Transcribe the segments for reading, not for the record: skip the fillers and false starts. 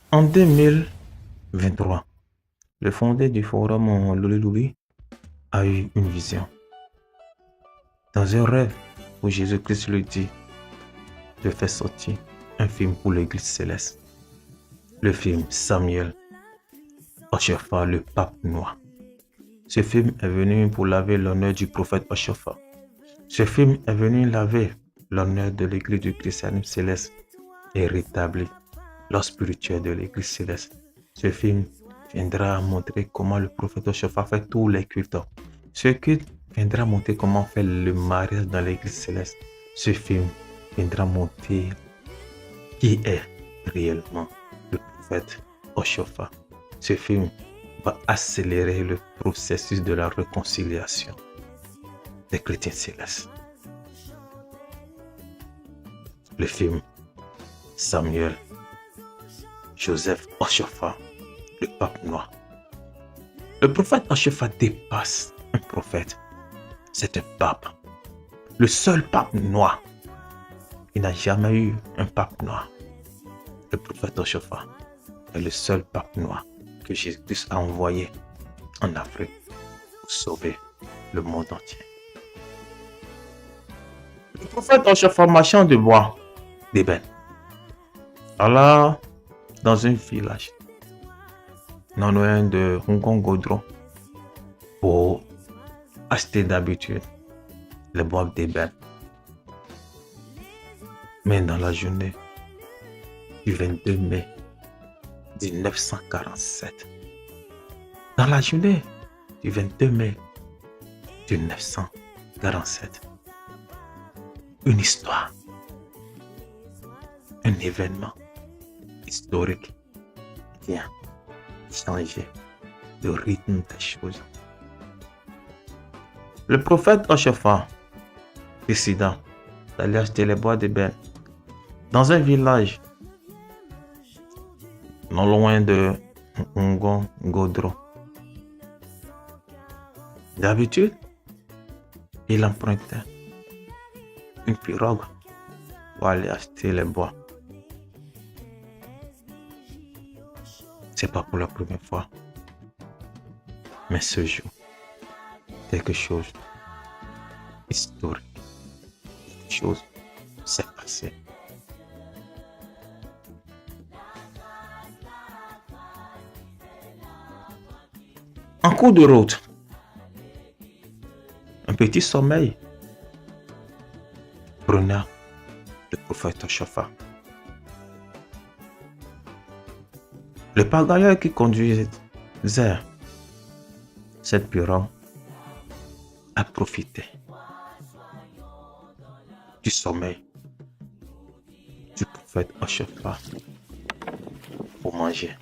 En 2023, le fondé du forum Loliloli a eu une vision. Dans un rêve où Jésus-Christ lui dit de faire sortir un film pour l'Église céleste. Le film Samuel Oshofa, le pape noir. Ce film est venu pour laver l'honneur du prophète Oshofa. Ce film est venu laver l'honneur de l'Église du christianisme céleste et rétablir l'ordre spirituel de l'Église céleste. Ce film viendra montrer comment le prophète Oshofa fait tous les cultes. Ce culte viendra montrer comment faire le mariage dans l'Église céleste. Ce film viendra montrer qui est réellement le prophète Oshofa. Ce film va accélérer le processus de la réconciliation des chrétiens célestes. Le film Samuel Joseph Oshofa, le pape noir. Le prophète Oshofa dépasse un prophète. C'est un pape. Le seul pape noir. Il n'a jamais eu un pape noir. Le prophète Oshofa est le seul pape noir que Jésus a envoyé en Afrique pour sauver le monde entier. Le prophète Oshofa, marchand de bois d'ébène, alla dans un village non loin de Ngongodro pour acheter d'habitude les bois d'ébène. Mais dans la journée du 22 mai 1947, dans la journée du 22 mai 1947, une histoire, un événement historique vient changer le rythme des choses. Le prophète Oshofa décida d'aller acheter les bois d'ébène dans un village non loin de Ngongodro. D'habitude, il empruntait une pirogue pour aller acheter les bois. C'est pas pour la première fois, mais ce jour, quelque chose historique, quelque chose s'est passé. En cours de route, un petit sommeil prenait le prophète Oshofa. Le pagailleur qui conduisait cette pirogue a profité du sommeil du prophète Oshofa pour manger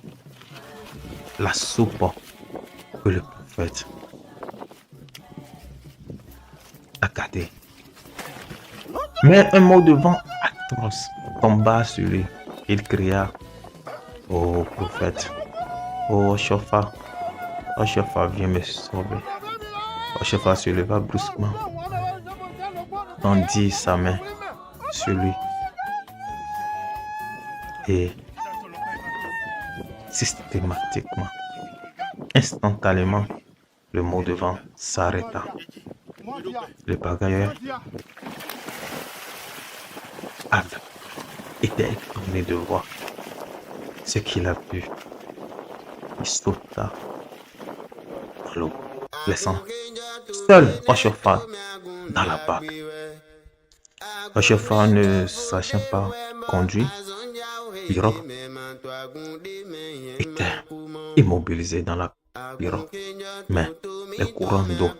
la soupe que le prophète a gardée. Mais un mot de vent atroce tomba sur lui. Il cria au prophète: oh Oshofa, Oshofa, viens me sauver. Oshofa se leva brusquement, tendit sa main sur lui et systématiquement, instantanément, le mot de vent s'arrêta. Le pagailleur avait été étonné de voir ce qu'il a vu. Il sauta dans l'eau, laissant seul Oshofa dans la barque. Oshofa, ne sachant pas conduire, pirogue, était immobilisé dans la pirogue. Mais les courants d'eau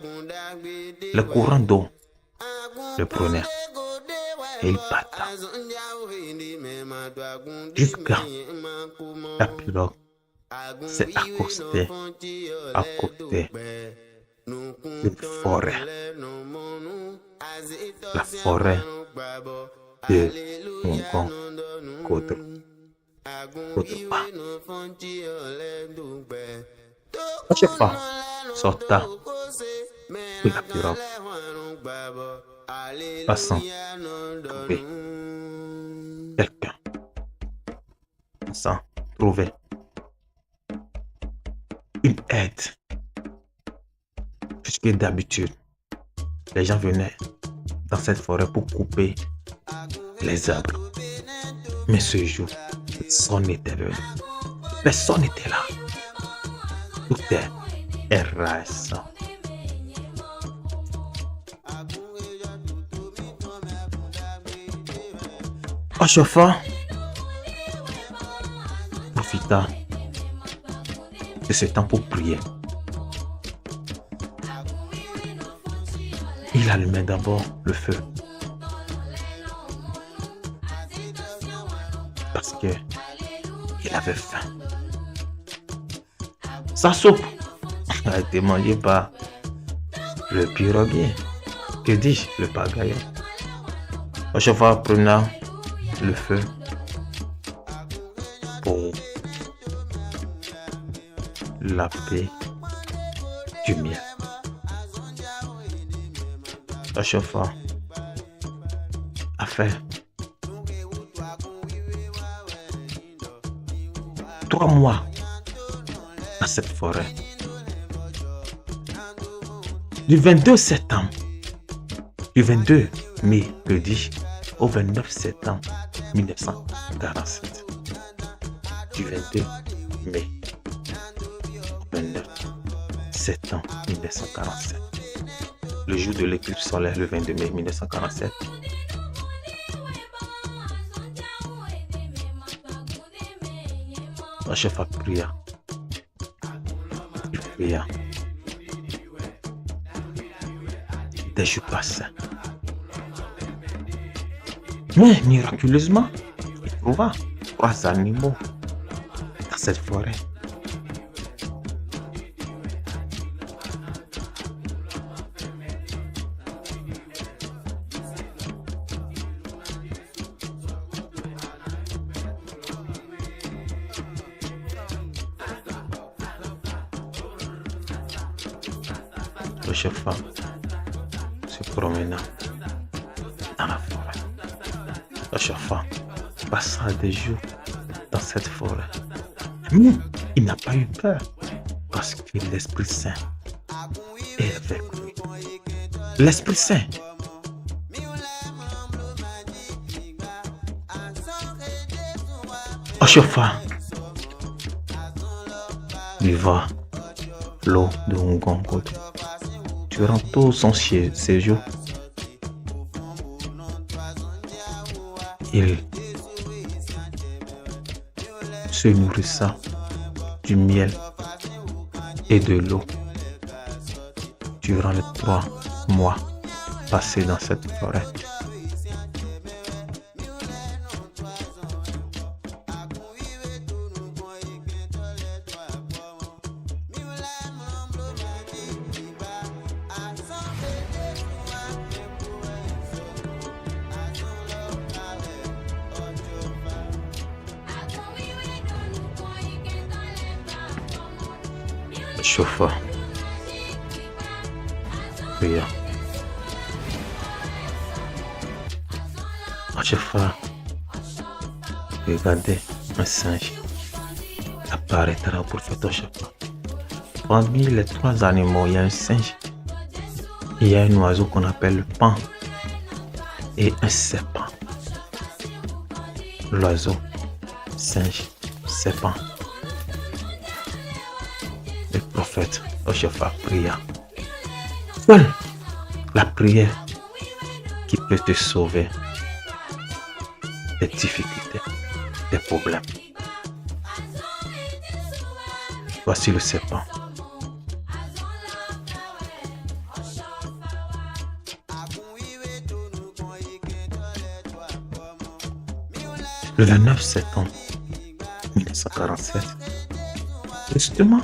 le prenaient et il battait jusqu'à la pirogue s'est accostée à côté d'une forêt, la forêt de Ngongodro. Oshofa sorta de la pirogue, passant trouver quelqu'un, passant trouver une aide. Puisque d'habitude, les gens venaient dans cette forêt pour couper les arbres. Mais ce jour, personne n'était venu. Personne n'était là. Tout est harassant. Ochofa profita de ce temps pour prier. Il allumait d'abord le feu parce que il avait faim. Sa soupe a été mangée par le piroguier. Que dis-je, le pagaillon. Ochofa prena le feu pour laver du miel. Ochofa a fait 3 mois dans cette forêt. Du 22 septembre, du 22 mai, le 10, au 29 septembre 1947. Du 22 mai au 29 septembre 1947. Le jour de l'éclipse solaire, le 22 mai 1947. Ochofa pria. Il pria. Des jours passèrent. Mais miraculeusement, il trouva 3 animaux dans cette forêt. Ochofa se promena dans la forêt. Ochofa passa des jours dans cette forêt. Mais il n'a pas eu peur parce que l'Esprit Saint est avec lui. L'Esprit Saint. Ochofa buvait l'eau de Ngongo durant tout son séjour. Il se nourrissa du miel et de l'eau durant les 3 mois passés dans cette forêt. Ochofa pria. Ochofa regardait un singe apparaître au prophète Ochofa. Parmi les 3 animaux, il y a un singe, il y a un oiseau qu'on appelle le paon et un serpent. L'oiseau, singe, serpent. Le prophète Ochofa pria. Seule la prière qui peut te sauver des difficultés, des problèmes. Voici le serpent. Le 29 septembre 1947, justement,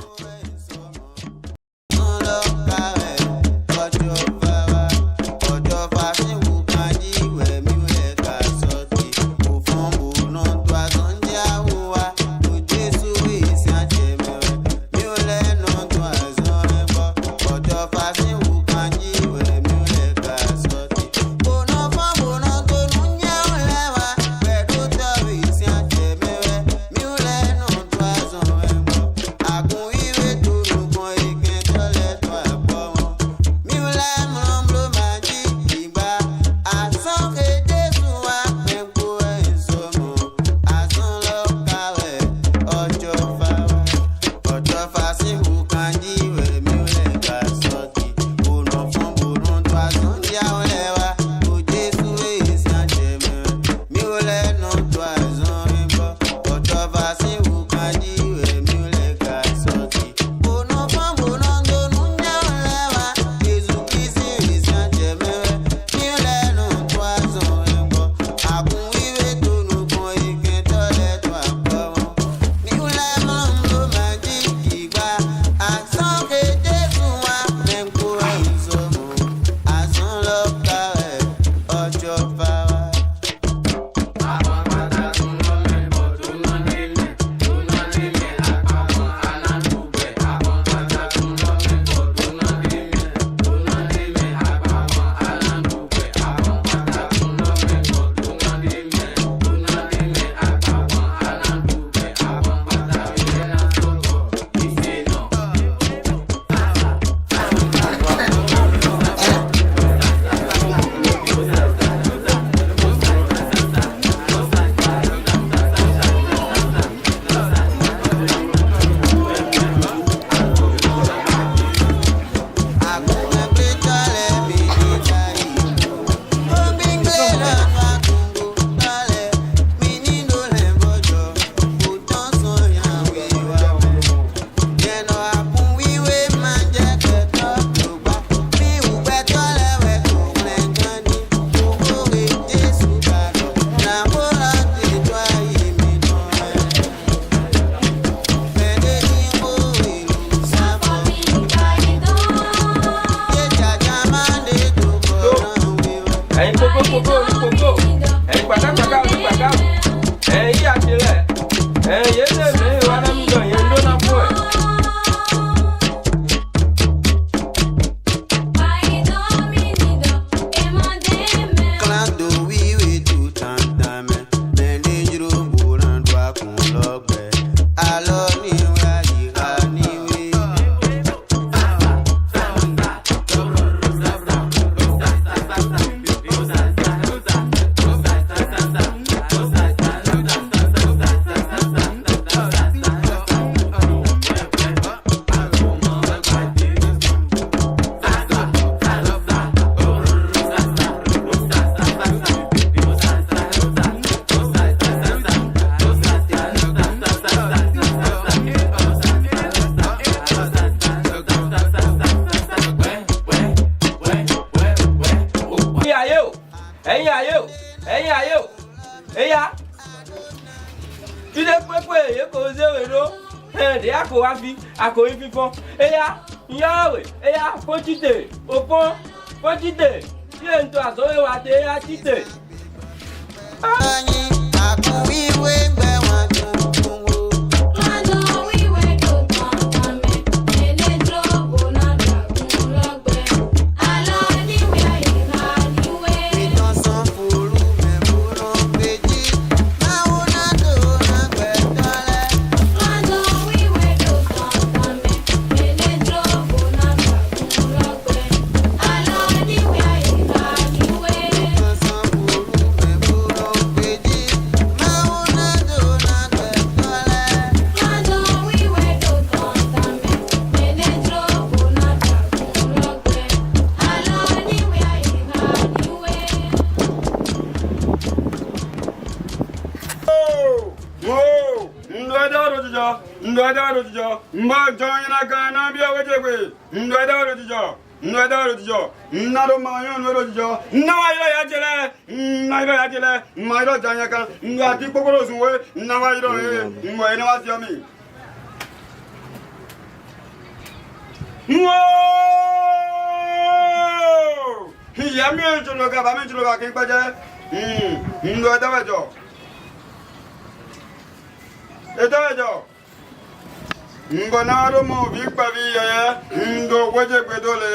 Ngonaro mo vikpa viya ndo waje pedole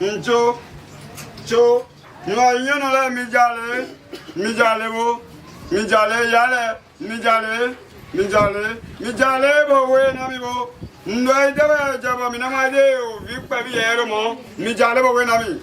ncho cho nwa yono la mijale bo mijale yale mijale bo we na mi bo ndo ida jaba mina ma de o vikpa viya ro mo mijale bo we na mi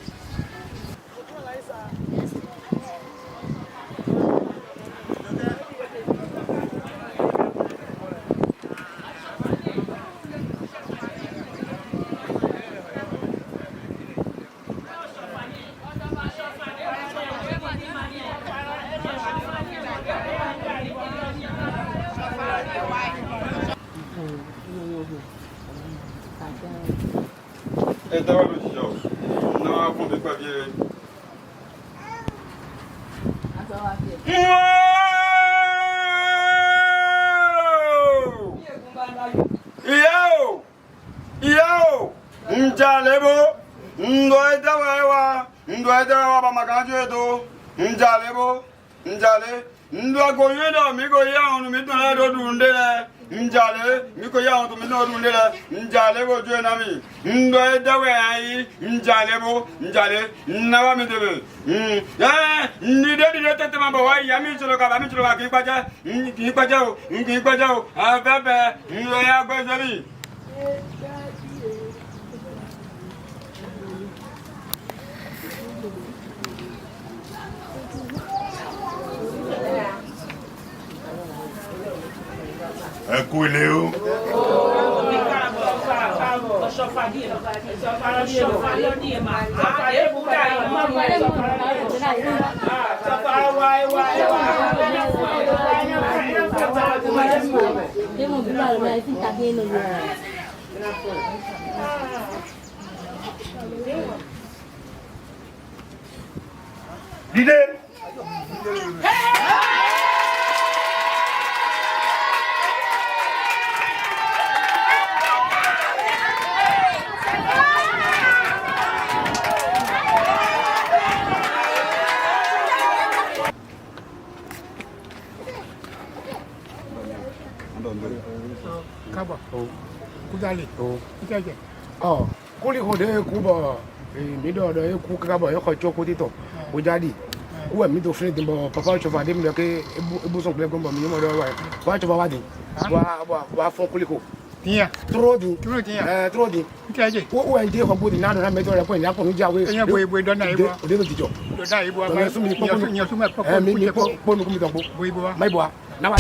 Léo. L'idée. Kaba. Kudali. Ikaje. Kuli ko de ku ba mi do do ku ka ba yo ko cho ko ti to o jadi o mi do fre de bo papa cho va de mi ke ebu son ple ko mo mi mo do wa cho va de wa fon kuli ko Tinha. trop di Trop tinha. trop di Ikaje. o en de ko bo di na na me do re ko ni akon ja we Enya boy do na ibo. o de ti jo Do na ibo do ba. na su mi ko Nyo su me ko mi ko. po mi to ko Boy bo. mai bo na wa